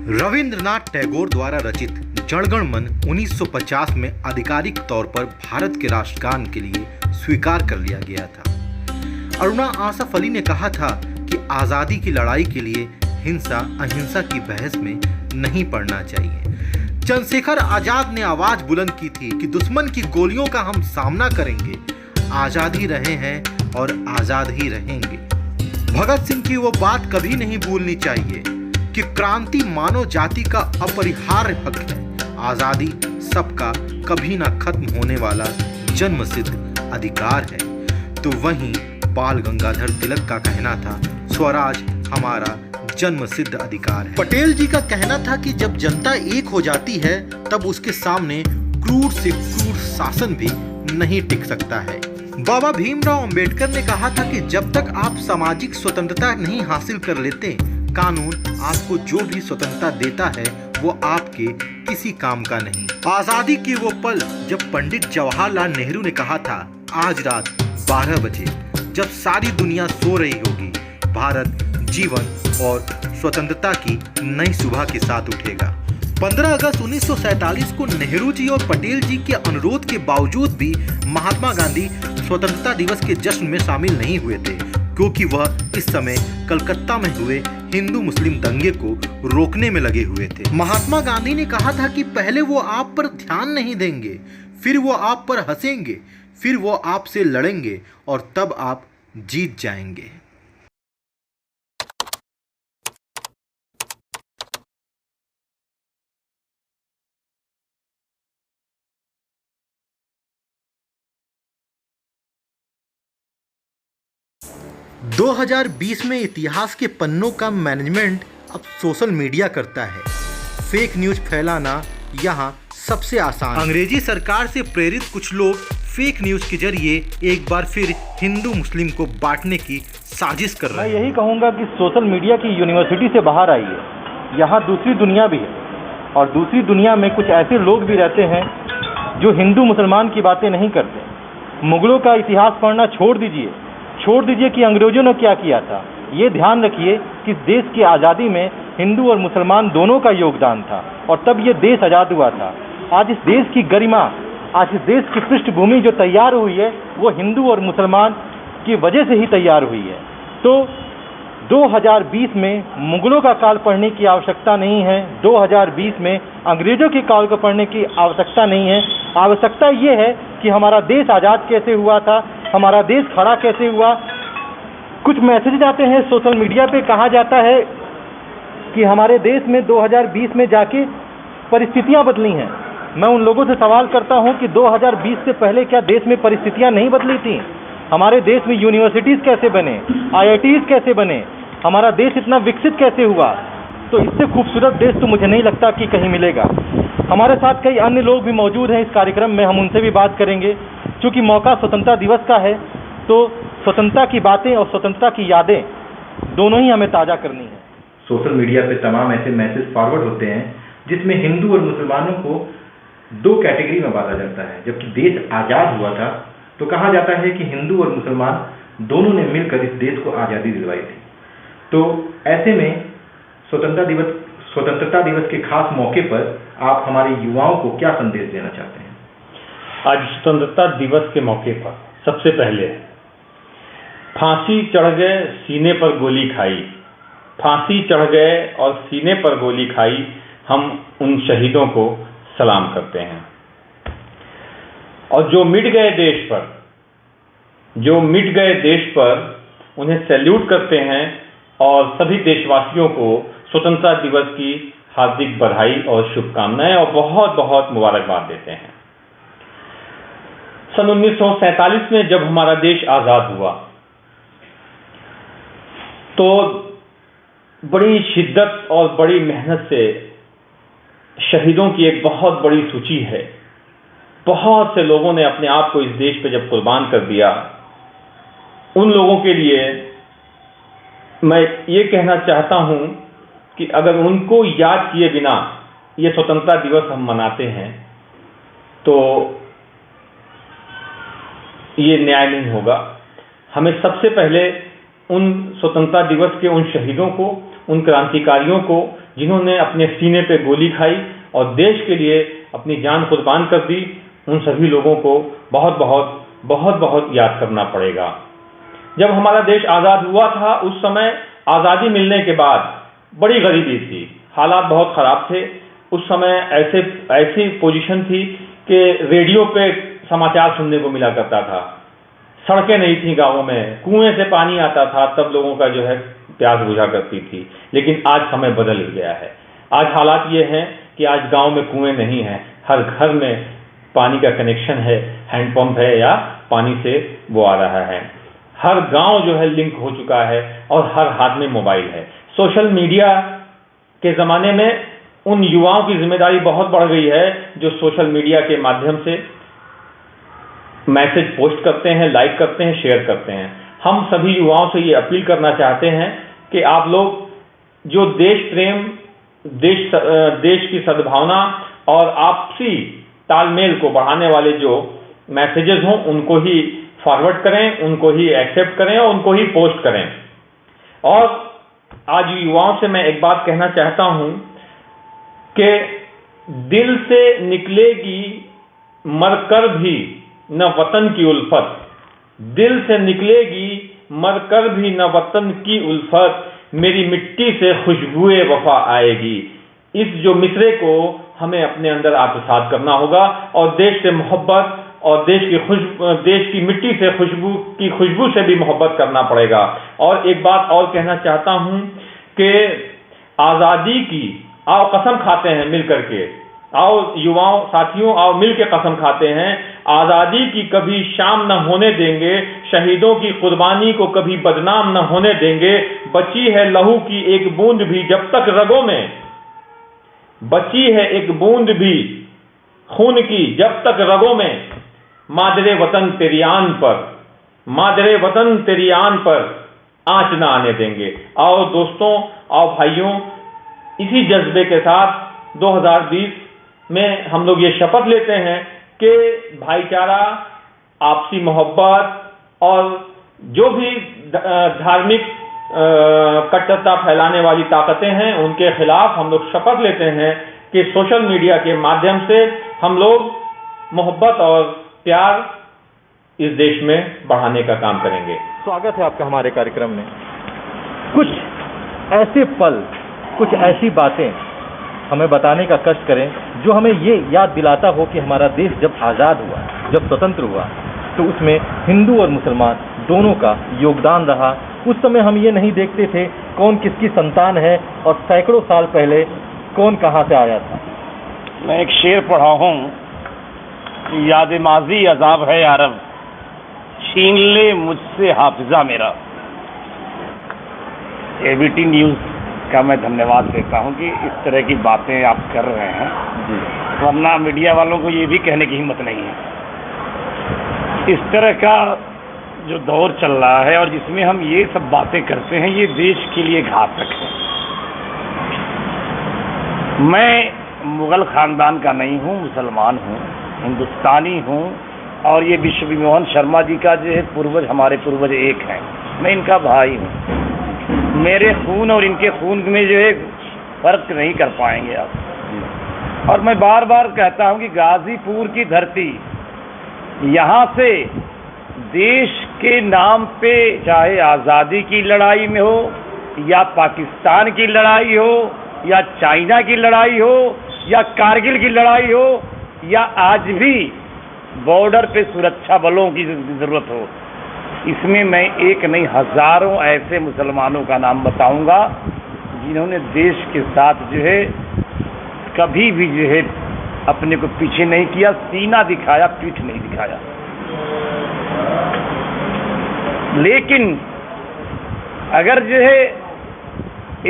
रविंद्रनाथ टैगोर द्वारा रचित जनगण मन 1950 में आधिकारिक तौर पर भारत के राष्ट्रगान के लिए स्वीकार कर लिया गया था। अरुणा आसफ अली ने कहा था कि आज़ादी की लड़ाई के लिए हिंसा अहिंसा की बहस में नहीं पड़ना चाहिए। चंद्रशेखर आजाद ने आवाज बुलंद की थी कि दुश्मन की गोलियों का हम सामना करेंगे, आज़ादी रहे हैं और आज़ाद ही रहेंगे। भगत सिंह की वो बात कभी नहीं भूलनी चाहिए कि क्रांति मानव जाति का अपरिहार्य हक है, आज़ादी सबका कभी ना खत्म होने वाला जन्मसिद्ध अधिकार है। तो वहीं बाल गंगाधर तिलक का कहना था, स्वराज हमारा जन्मसिद्ध अधिकार है। पटेल जी का कहना था कि जब जनता एक हो जाती है तब उसके सामने क्रूर से क्रूर शासन भी नहीं टिक सकता है। बाबा भीमराव अंबेडकर ने कहा था कि जब तक आप सामाजिक स्वतंत्रता नहीं हासिल कर लेते, कानून आपको जो भी स्वतंत्रता देता है वो आपके किसी काम का नहीं। आजादी के वो पल जब पंडित जवाहरलाल नेहरू ने कहा था, आज रात 12 बजे जब सारी दुनिया सो रही होगी, भारत जीवन और स्वतंत्रता की नई सुबह के साथ उठेगा। 15 अगस्त 1947 को नेहरू जी और पटेल जी के अनुरोध के बावजूद भी महात्मा गांधी स्वतंत्रता दिवस के जश्न में शामिल नहीं हुए थे, क्योंकि वह इस समय कलकत्ता में हुए हिंदू मुस्लिम दंगे को रोकने में लगे हुए थे। महात्मा गांधी ने कहा था कि पहले वो आप पर ध्यान नहीं देंगे, फिर वो आप पर हंसेंगे, फिर वो आपसे लड़ेंगे और तब आप जीत जाएंगे। – 2020 में इतिहास के पन्नों का मैनेजमेंट अब सोशल मीडिया करता है। फेक न्यूज फैलाना यहाँ सबसे आसान। अंग्रेजी सरकार से प्रेरित कुछ लोग फेक न्यूज के जरिए एक बार फिर हिंदू मुस्लिम को बांटने की साजिश कर रहे हैं। मैं यही कहूँगा कि सोशल मीडिया की यूनिवर्सिटी से बाहर आइए। यहाँ दूसरी दुनिया भी है और दूसरी दुनिया में कुछ ऐसे लोग भी रहते हैं जो हिंदू मुसलमान की बातें नहीं करते। मुगलों का इतिहास पढ़ना छोड़ दीजिए कि अंग्रेजों ने क्या किया था। ये ध्यान रखिए कि देश की आज़ादी में हिंदू और मुसलमान दोनों का योगदान था और तब ये देश आज़ाद हुआ था। आज इस देश की गरिमा, आज इस देश की पृष्ठभूमि जो तैयार हुई है वो हिंदू और मुसलमान की वजह से ही तैयार हुई है। तो 2020 में मुगलों का काल पढ़ने की आवश्यकता नहीं है, 2020 में अंग्रेजों के काल को पढ़ने की आवश्यकता नहीं है। आवश्यकता ये है कि हमारा देश आज़ाद कैसे हुआ था, हमारा देश खड़ा कैसे हुआ। कुछ मैसेज आते हैं सोशल मीडिया पे, कहा जाता है कि हमारे देश में 2020 में जाके परिस्थितियां बदली हैं। मैं उन लोगों से सवाल करता हूं कि 2020 से पहले क्या देश में परिस्थितियां नहीं बदली थी? हमारे देश में यूनिवर्सिटीज़ कैसे बने, IITs कैसे बने, हमारा देश इतना विकसित कैसे हुआ? तो इससे खूबसूरत देश तो मुझे नहीं लगता कि कहीं मिलेगा। हमारे साथ कई अन्य लोग भी मौजूद हैं इस कार्यक्रम में, हम उनसे भी बात करेंगे। चूँकि मौका स्वतंत्रता दिवस का है तो स्वतंत्रता की बातें और स्वतंत्रता की यादें दोनों ही हमें ताज़ा करनी है। सोशल मीडिया पे तमाम ऐसे मैसेज फॉरवर्ड होते हैं जिसमें हिंदू और मुसलमानों को दो कैटेगरी में बांटा जाता है। जबकि देश आज़ाद हुआ था तो कहा जाता है कि हिंदू और मुसलमान दोनों ने मिलकर इस देश को आज़ादी दिलवाई थी। तो ऐसे में स्वतंत्रता दिवस के खास मौके पर आप हमारे युवाओं को क्या संदेश देना चाहते हैं? आज स्वतंत्रता दिवस के मौके पर सबसे पहले फांसी चढ़ गए सीने पर गोली खाई, फांसी चढ़ गए और सीने पर गोली खाई, हम उन शहीदों को सलाम करते हैं। और जो मिट गए देश पर उन्हें सैल्यूट करते हैं और सभी देशवासियों को स्वतंत्रता दिवस की हार्दिक बधाई और शुभकामनाएं और बहुत बहुत मुबारकबाद देते हैं। सन 1947 में जब हमारा देश आज़ाद हुआ तो बड़ी शिद्दत और बड़ी मेहनत से शहीदों की एक बहुत बड़ी सूची है। बहुत से लोगों ने अपने आप को इस देश पे जब कुर्बान कर दिया, उन लोगों के लिए मैं ये कहना चाहता हूं कि अगर उनको याद किए बिना ये स्वतंत्रता दिवस हम मनाते हैं तो ये न्याय नहीं होगा। हमें सबसे पहले उन स्वतंत्रता दिवस के उन शहीदों को, उन क्रांतिकारियों को जिन्होंने अपने सीने पे गोली खाई और देश के लिए अपनी जान कुर्बान कर दी, उन सभी लोगों को बहुत बहुत बहुत बहुत याद करना पड़ेगा। जब हमारा देश आज़ाद हुआ था, उस समय आज़ादी मिलने के बाद बड़ी गरीबी थी, हालात बहुत ख़राब थे। उस समय ऐसी पोजीशन थी कि रेडियो पे समाचार सुनने को मिला करता था, सड़कें नहीं थी गाँवों में, कुएं से पानी आता था, तब लोगों का जो है प्यास बुझा करती थी। लेकिन आज समय बदल गया है। आज हालात ये हैं कि आज गांव में कुएं नहीं हैं, हर घर में पानी का कनेक्शन है, हैंडपंप है या पानी से वो आ रहा है। हर गांव जो है लिंक हो चुका है और हर हाथ में मोबाइल है। सोशल मीडिया के ज़माने में उन युवाओं की जिम्मेदारी बहुत बढ़ गई है जो सोशल मीडिया के माध्यम से मैसेज पोस्ट करते हैं, लाइक करते हैं, शेयर करते हैं। हम सभी युवाओं से ये अपील करना चाहते हैं कि आप लोग जो देश प्रेम, देश की सद्भावना और आपसी तालमेल को बढ़ाने वाले जो मैसेजेस हों उनको ही फॉरवर्ड करें, उनको ही एक्सेप्ट करें और उनको ही पोस्ट करें। और आज युवाओं से मैं एक बात कहना चाहता हूं कि दिल से निकलेगी मरकर भी न वतन की उल्फत, दिल से निकलेगी मरकर भी न वतन की उल्फत, मेरी मिट्टी से खुशबुए वफा आएगी। इस जो मिसरे को हमें अपने अंदर आत्मसात करना होगा और देश से मोहब्बत और देश की मिट्टी से खुशबू से भी मोहब्बत करना पड़ेगा। और एक बात और कहना चाहता हूं कि आज़ादी की आओ कसम खाते हैं मिल करके, आओ युवाओं साथियों आओ मिल के कसम खाते हैं, आज़ादी की कभी शाम न होने देंगे, शहीदों की कुर्बानी को कभी बदनाम न होने देंगे। बची है लहू की एक बूंद भी जब तक रगों में, बची है एक बूंद भी खून की जब तक रगों में, मादरे वतन तेरी आन पर, मादरे वतन तेरी आन पर आंच न आने देंगे। आओ दोस्तों, आओ भाइयों, इसी जज्बे के साथ 2020 में हम लोग ये शपथ लेते हैं कि भाईचारा, आपसी मोहब्बत और जो भी धार्मिक कट्टरता फैलाने वाली ताकतें हैं उनके खिलाफ हम लोग शपथ लेते हैं कि सोशल मीडिया के माध्यम से हम लोग मोहब्बत और प्यार इस देश में बढ़ाने का काम करेंगे। स्वागत है आपका हमारे कार्यक्रम में। कुछ ऐसे पल, कुछ ऐसी बातें हमें बताने का कष्ट करें जो हमें ये याद दिलाता हो कि हमारा देश जब आज़ाद हुआ, जब स्वतंत्र हुआ, तो उसमें हिंदू और मुसलमान दोनों का योगदान रहा। उस समय हम ये नहीं देखते थे कौन किसकी संतान है और सैकड़ों साल पहले कौन कहाँ से आया था। मैं एक शेर पढ़ा हूँ, याद माजी अजाब है यारब, छीन ले मुझसे हाफिजा मेरा। एबीटी न्यूज़ का मैं धन्यवाद देता हूँ कि इस तरह की बातें आप कर रहे हैं, वरना मीडिया वालों को ये भी कहने की हिम्मत नहीं है। इस तरह का जो दौर चल रहा है और जिसमें हम ये सब बातें करते हैं, ये देश के लिए घातक है। मैं मुग़ल ख़ानदान का नहीं हूँ, मुसलमान हूँ, हिंदुस्तानी हूँ और ये विश्व मोहन शर्मा जी का जो है पूर्वज, हमारे पूर्वज एक हैं, मैं इनका भाई हूँ। मेरे खून और इनके खून में जो है फ़र्क नहीं कर पाएंगे आप। और मैं बार बार कहता हूँ कि गाज़ीपुर की धरती, यहाँ से देश के नाम पे चाहे आज़ादी की लड़ाई में हो या पाकिस्तान की लड़ाई हो या चाइना की लड़ाई हो या कारगिल की लड़ाई हो या आज भी बॉर्डर पे सुरक्षा बलों की ज़रूरत हो, इसमें मैं एक नहीं हज़ारों ऐसे मुसलमानों का नाम बताऊंगा जिन्होंने देश के साथ जो है कभी भी जो है अपने को पीछे नहीं किया, सीना दिखाया, पीठ नहीं दिखाया। लेकिन अगर जो है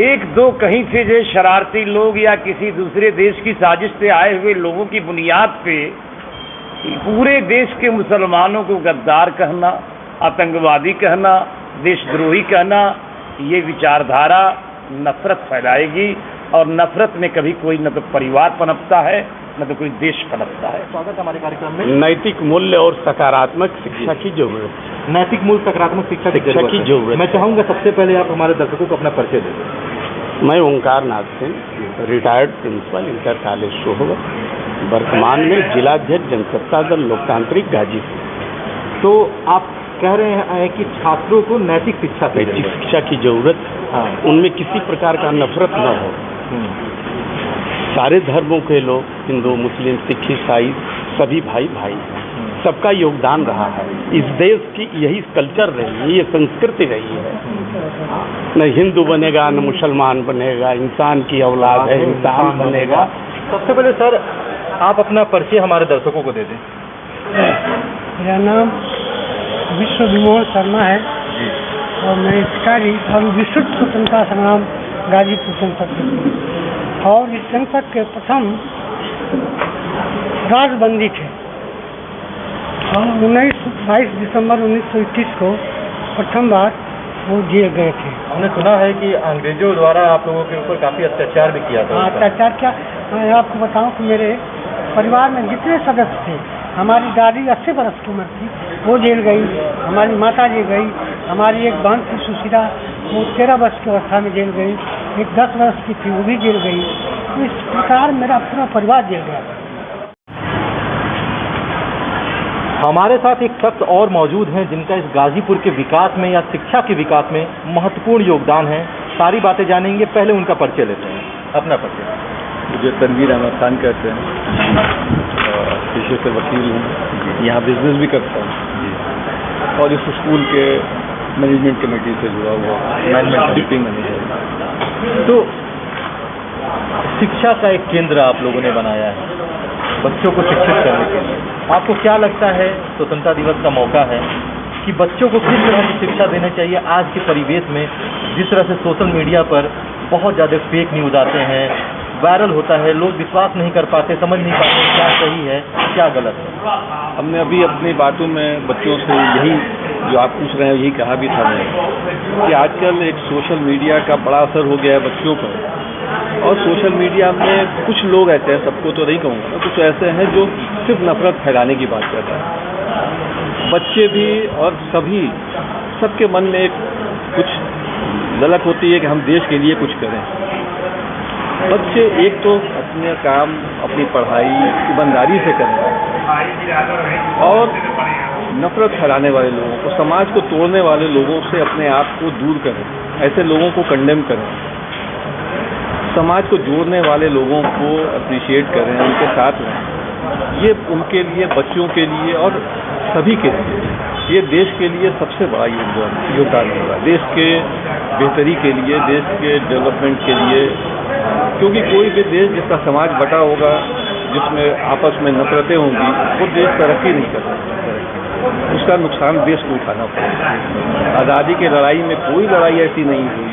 एक दो कहीं से जो शरारती लोग या किसी दूसरे देश की साजिश से आए हुए लोगों की बुनियाद पे पूरे देश के मुसलमानों को गद्दार कहना, आतंकवादी कहना, देशद्रोही कहना, ये विचारधारा नफरत फैलाएगी और नफरत में कभी कोई न तो परिवार पनपता है न तो कोई देश पनपता है। स्वागत हमारे कार्यक्रम में। नैतिक मूल्य और सकारात्मक शिक्षा की जरूरत है। नैतिक मूल्य, सकारात्मक शिक्षा की जरूरत है। मैं चाहूँगा सबसे पहले आप हमारे दर्शकों को अपना परिचय दें। मैं Omkar Nath Singh, retired principal inter college Sohwat, वर्तमान में जिलाध्यक्ष जनसत्ता दल लोकतांत्रिक गाजीपुर। तो आप कह रहे हैं कि छात्रों को नैतिक शिक्षा की नैतिक जरूरत है। शिक्षा की जरूरत है, हाँ। उनमें किसी प्रकार का नफरत न हो। सारे धर्मों के लोग, हिंदू, मुस्लिम, सिख, ईसाई, सभी भाई भाई हैं। सबका योगदान रहा है। इस देश की यही कल्चर रही है, ये संस्कृति रही है। न हिंदू बनेगा न मुसलमान बनेगा, इंसान की औलाद है, इंसान बनेगा। सबसे पहले सर आप अपना परिचय हमारे दर्शकों को दे दें। मेरा नाम विश्व विमोहन शर्मा है और मैं अधिकारी और विश्व स्वतंत्रता संग्राम गाजीपुर जनपद के और इस जनपद के प्रथम राजबंदी थे। और 22 दिसंबर 1921 को प्रथम बार वो जेल गए थे। हमने सुना है कि अंग्रेजों द्वारा आप लोगों के ऊपर काफ़ी अत्याचार भी किया था। अत्याचार क्या, मैं आपको बताऊं कि मेरे परिवार में जितने सदस्य थे, हमारी दादी 80 वर्ष की उम्र थी, वो जेल गई, हमारी माता जी गई, हमारी एक बहन थी सुशीला, वो 13 वर्ष की अवस्था में जेल गई, एक 10 वर्ष की थी, वो भी जेल गई। तो इस प्रकार मेरा पूरा परिवार जेल गया। हमारे साथ एक शख्स और मौजूद हैं जिनका इस गाजीपुर के विकास में या शिक्षा के विकास में महत्वपूर्ण योगदान है। सारी बातें जानेंगे, पहले उनका परिचय लेते हैं। अपना परिचय। मुझे तनवीर अहमद खान कहते हैं, पेशे से वकील हूँ, यहाँ बिजनेस भी करता हूँ और इस स्कूल के मैनेजमेंट कमेटी से जुड़ा हुआ मैनेजमेंट डिप्टी मैनेजर। तो शिक्षा का एक केंद्र आप लोगों ने बनाया है बच्चों को शिक्षित करने के लिए। आपको क्या लगता है, स्वतंत्रता दिवस का मौका है, कि बच्चों को किस तरह की शिक्षा देनी चाहिए आज के परिवेश में, जिस तरह से सोशल मीडिया पर बहुत ज़्यादा फेक न्यूज़ आते हैं, वायरल होता है, लोग विश्वास नहीं कर पाते, समझ नहीं पाते क्या सही है क्या गलत है। हमने अभी अपनी बातों में बच्चों से यही जो आप पूछ रहे हैं यही कहा भी था मैंने कि आजकल एक सोशल मीडिया का बड़ा असर हो गया है बच्चों पर। और सोशल मीडिया में कुछ लोग ऐसे हैं, सबको तो नहीं कहूँगा, कुछ ऐसे हैं जो सिर्फ नफरत फैलाने की बात करते हैं। बच्चे भी और सभी, सबके मन में एक कुछ ललक होती है कि हम देश के लिए कुछ करें। बच्चे एक तो अपने काम, अपनी पढ़ाई ईमानदारी से करें और नफरत फैलाने वाले लोगों को, समाज को तोड़ने वाले लोगों से अपने आप को दूर करें, ऐसे लोगों को कंडेम करें। समाज को जोड़ने वाले लोगों को अप्रिशिएट करें, उनके साथ रहें। ये उनके लिए, बच्चों के लिए और सभी के लिए, ये देश के लिए सबसे बड़ा योगदान होगा, देश के बेहतरी के लिए, देश के डेवलपमेंट के लिए। क्योंकि कोई भी देश जिसका समाज बटा होगा, जिसमें आपस में नफरतें होंगी, वो देश तरक्की नहीं कर सकता, उसका नुकसान देश को उठाना पड़ेगा। आज़ादी की लड़ाई में कोई लड़ाई ऐसी नहीं हुई,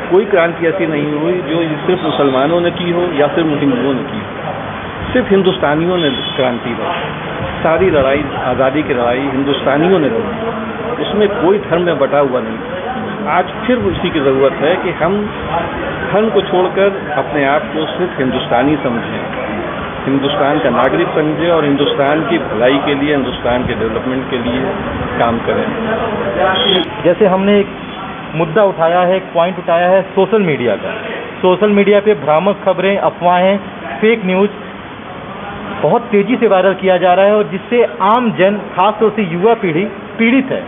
कोई क्रांति ऐसी नहीं हुई जो सिर्फ मुसलमानों ने की हो या सिर्फ हिंदुओं ने की हो। सिर्फ हिंदुस्तानियों ने क्रांति लड़ी, सारी लड़ाई, आज़ादी की लड़ाई हिंदुस्तानियों ने लड़ी, उसमें कोई धर्म में बटा हुआ नहीं। आज फिर उसी की ज़रूरत है कि हम धर्म को छोड़कर अपने आप को सिर्फ हिंदुस्तानी समझें, हिंदुस्तान का नागरिक समझें और हिंदुस्तान की भलाई के लिए, हिंदुस्तान के डेवलपमेंट के लिए काम करें। जैसे हमने एक मुद्दा उठाया है, एक पॉइंट उठाया है सोशल मीडिया का। सोशल मीडिया पे भ्रामक खबरें, अफवाहें, फेक न्यूज़ बहुत तेज़ी से वायरल किया जा रहा है और जिससे आम जन, खासतौर से युवा पीढ़ी पीड़ित है।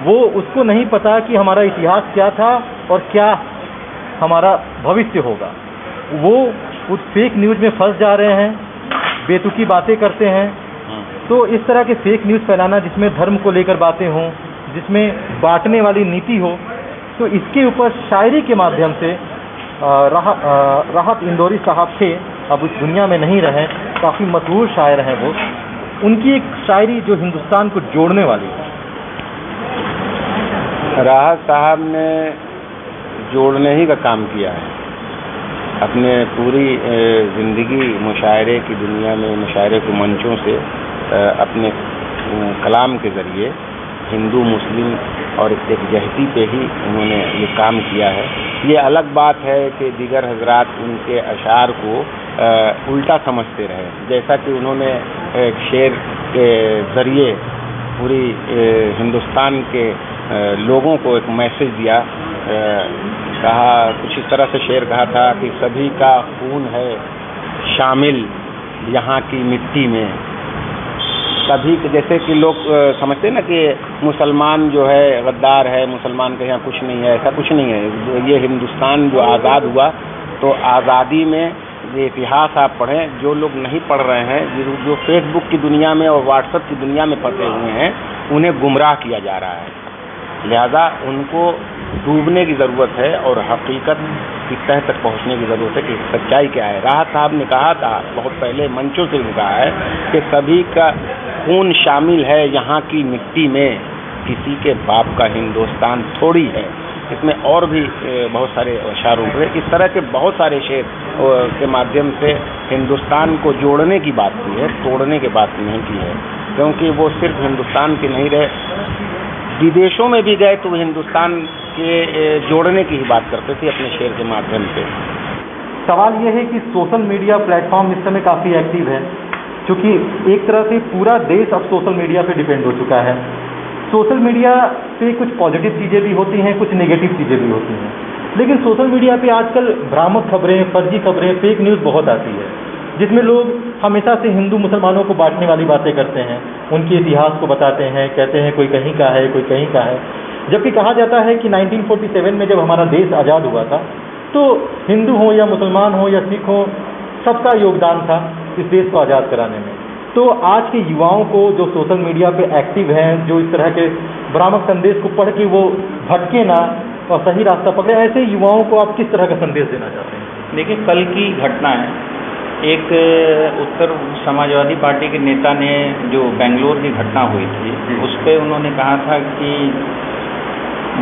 वो उसको नहीं पता कि हमारा इतिहास क्या था और क्या हमारा भविष्य होगा। वो उस फेक न्यूज़ में फंस जा रहे हैं, बेतुकी बातें करते हैं। तो इस तरह के फेक न्यूज़ फैलाना जिसमें धर्म को लेकर बातें हों, जिसमें बांटने वाली नीति हो, तो इसके ऊपर शायरी के माध्यम से राहत इंदौरी साहब थे, अब इस दुनिया में नहीं रहे, काफ़ी मशहूर शायर हैं वो। उनकी एक शायरी जो हिंदुस्तान को जोड़ने वाली है। राहत साहब ने जोड़ने ही का काम किया है। अपने पूरी ज़िंदगी मुशायरे की दुनिया में, मुशायरे के मंचों से अपने कलाम के ज़रिए हिंदू मुस्लिम और एकजहती पे ही उन्होंने ये काम किया है। ये अलग बात है कि दीगर हजरात उनके अशार को उल्टा समझते रहे, जैसा कि उन्होंने एक शेर के ज़रिए पूरी हिंदुस्तान के लोगों को एक मैसेज दिया कहा, कुछ इस तरह से शेर कहा था कि सभी का खून है शामिल यहाँ की मिट्टी में। सभी के, जैसे कि लोग समझते हैं ना कि मुसलमान जो है गद्दार है, मुसलमान के यहाँ कुछ नहीं है, ऐसा कुछ नहीं है। ये हिंदुस्तान जो आज़ाद हुआ, तो आज़ादी में ये इतिहास आप पढ़ें, जो लोग नहीं पढ़ रहे हैं, जो फेसबुक की दुनिया में और व्हाट्सएप की दुनिया में फंसे हुए हैं, उन्हें गुमराह किया जा रहा है। लिहाजा उनको डूबने की ज़रूरत है और हकीकत की तह तक पहुंचने की ज़रूरत है कि सच्चाई क्या है। राहत साहब ने कहा था, बहुत पहले मंचों से भी कहा है कि सभी का खून शामिल है यहाँ की मिट्टी में, किसी के बाप का हिंदुस्तान थोड़ी है। इसमें और भी बहुत सारे अशार उभरे। इस तरह के बहुत सारे शेर के माध्यम से हिंदुस्तान को जोड़ने की बात की है, तोड़ने की बात नहीं की है, क्योंकि वो सिर्फ हिंदुस्तान के नहीं रहे, विदेशों में भी गए तो हिंदुस्तान के जोड़ने की ही बात करते थे अपने शेर के माध्यम से। सवाल ये है कि सोशल मीडिया प्लेटफॉर्म इस समय काफ़ी एक्टिव है, क्योंकि एक तरह से पूरा देश अब सोशल मीडिया पे डिपेंड हो चुका है। सोशल मीडिया पे कुछ पॉजिटिव चीज़ें भी होती हैं, कुछ नेगेटिव चीज़ें भी होती हैं, लेकिन सोशल मीडिया पे आजकल भ्रामक खबरें, फर्जी खबरें, फेक न्यूज़ बहुत आती है, जिसमें लोग हमेशा से हिंदू मुसलमानों को बांटने वाली बातें करते हैं, उनके इतिहास को बताते हैं, कहते हैं कोई कहीं का है, कोई कहीं का है। जबकि कहा जाता है कि 1947 में जब हमारा देश आज़ाद हुआ था, तो हिंदू हो या मुसलमान हो या सिख हो, सबका योगदान था इस देश को आज़ाद कराने में। तो आज के युवाओं को जो सोशल मीडिया पे एक्टिव हैं, जो इस तरह के भ्रामक संदेश को पढ़ के वो भटके ना और सही रास्ता पकड़े, ऐसे युवाओं को आप किस तरह का संदेश देना चाहते हैं? देखिए, कल की घटना है, एक उत्तर समाजवादी पार्टी के नेता ने जो बेंगलोर की घटना हुई थी, उस पर उन्होंने कहा था कि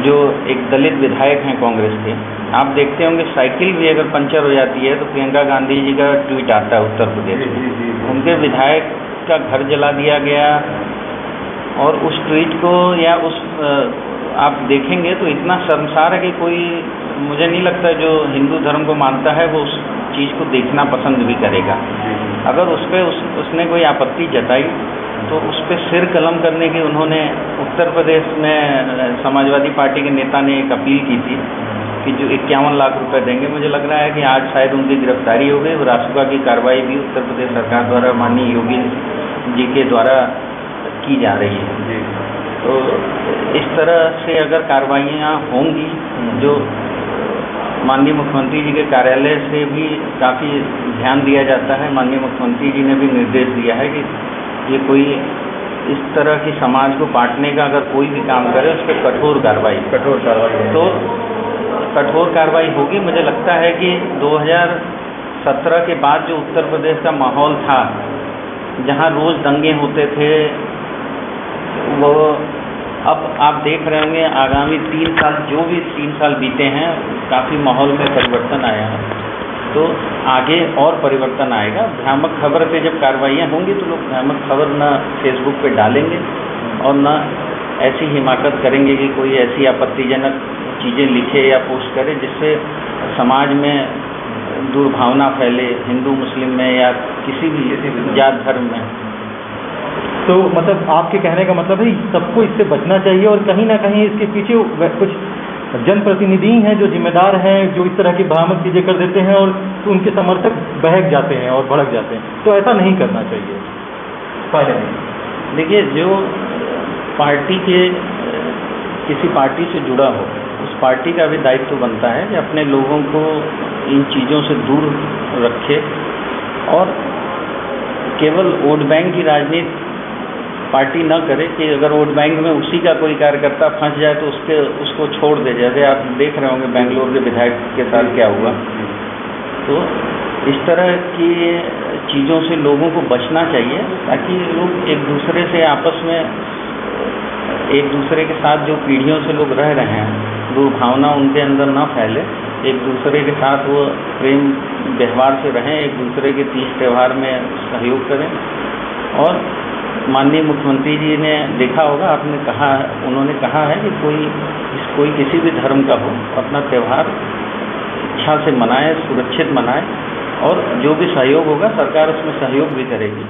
जो एक दलित विधायक हैं कांग्रेस के, आप देखते होंगे साइकिल भी अगर पंचर हो जाती है तो प्रियंका गांधी जी का ट्वीट आता है उत्तर प्रदेश में, उनके विधायक का घर जला दिया गया। और उस ट्वीट को या उस आप देखेंगे तो इतना शर्मसार है कि कोई, मुझे नहीं लगता जो हिंदू धर्म को मानता है वो उस चीज़ को देखना पसंद भी करेगा। अगर उस पर उसने कोई आपत्ति जताई तो उस पर सिर कलम करने की उन्होंने उत्तर प्रदेश में समाजवादी पार्टी के नेता ने एक अपील की थी कि जो 51 लाख रुपए देंगे। मुझे लग रहा है कि आज शायद उनकी गिरफ्तारी हो गई और रासुका की कार्रवाई भी उत्तर प्रदेश सरकार द्वारा माननीय योगी जी के द्वारा की जा रही है। तो इस तरह से अगर कार्रवाइयाँ होंगी, जो माननीय मुख्यमंत्री जी के कार्यालय से भी काफ़ी ध्यान दिया जाता है, माननीय मुख्यमंत्री जी ने भी निर्देश दिया है कि ये कोई इस तरह की समाज को बांटने का अगर कोई भी काम करे उस पर कठोर कार्रवाई तो कठोर कार्रवाई होगी। मुझे लगता है कि 2017 के बाद जो उत्तर प्रदेश का माहौल था, जहां रोज़ दंगे होते थे, वो अब आप देख रहे होंगे आगामी 3 साल, जो भी 3 साल बीते हैं, काफ़ी माहौल में परिवर्तन आया है। तो आगे और परिवर्तन आएगा। भ्रामक खबर पे जब कार्रवाइयाँ होंगी तो लोग भ्रामक खबर न फेसबुक पे डालेंगे और न ऐसी हिमाकत करेंगे कि कोई ऐसी आपत्तिजनक चीज़ें लिखे या पोस्ट करे जिससे समाज में दुर्भावना फैले, हिंदू मुस्लिम में या किसी भी जात धर्म में। तो मतलब आपके कहने का मतलब है सबको इससे बचना चाहिए और कहीं ना कहीं इसके पीछे कुछ जनप्रतिनिधि हैं जो जिम्मेदार हैं, जो इस तरह की भ्रामक चीज़ें कर देते हैं और तो उनके समर्थक बहक जाते हैं और भड़क जाते हैं। तो ऐसा नहीं करना चाहिए। देखिए, जो पार्टी के किसी पार्टी से जुड़ा हो, उस पार्टी का भी दायित्व बनता है कि अपने लोगों को इन चीज़ों से दूर रखे और केवल वोट बैंक की राजनीति पार्टी न करे कि अगर वोट बैंक में उसी का कोई कार्यकर्ता फंस जाए तो उसको छोड़ दे। जैसे आप देख रहे होंगे बेंगलोर के विधायक के साथ क्या हुआ। तो इस तरह की चीज़ों से लोगों को बचना चाहिए ताकि लोग एक दूसरे से आपस में, एक दूसरे के साथ जो पीढ़ियों से लोग रह रहे हैं, दुर्भावना उनके अंदर न फैले, एक दूसरे के साथ वो प्रेम व्यवहार से रहें, एक दूसरे के तीज त्यौहार में सहयोग करें। और माननीय मुख्यमंत्री जी ने देखा होगा, आपने कहा, उन्होंने कहा है कि कोई किसी भी धर्म का हो, अपना त्यौहार इच्छा से मनाए, सुरक्षित मनाए और जो भी सहयोग होगा सरकार उसमें सहयोग भी करेगी।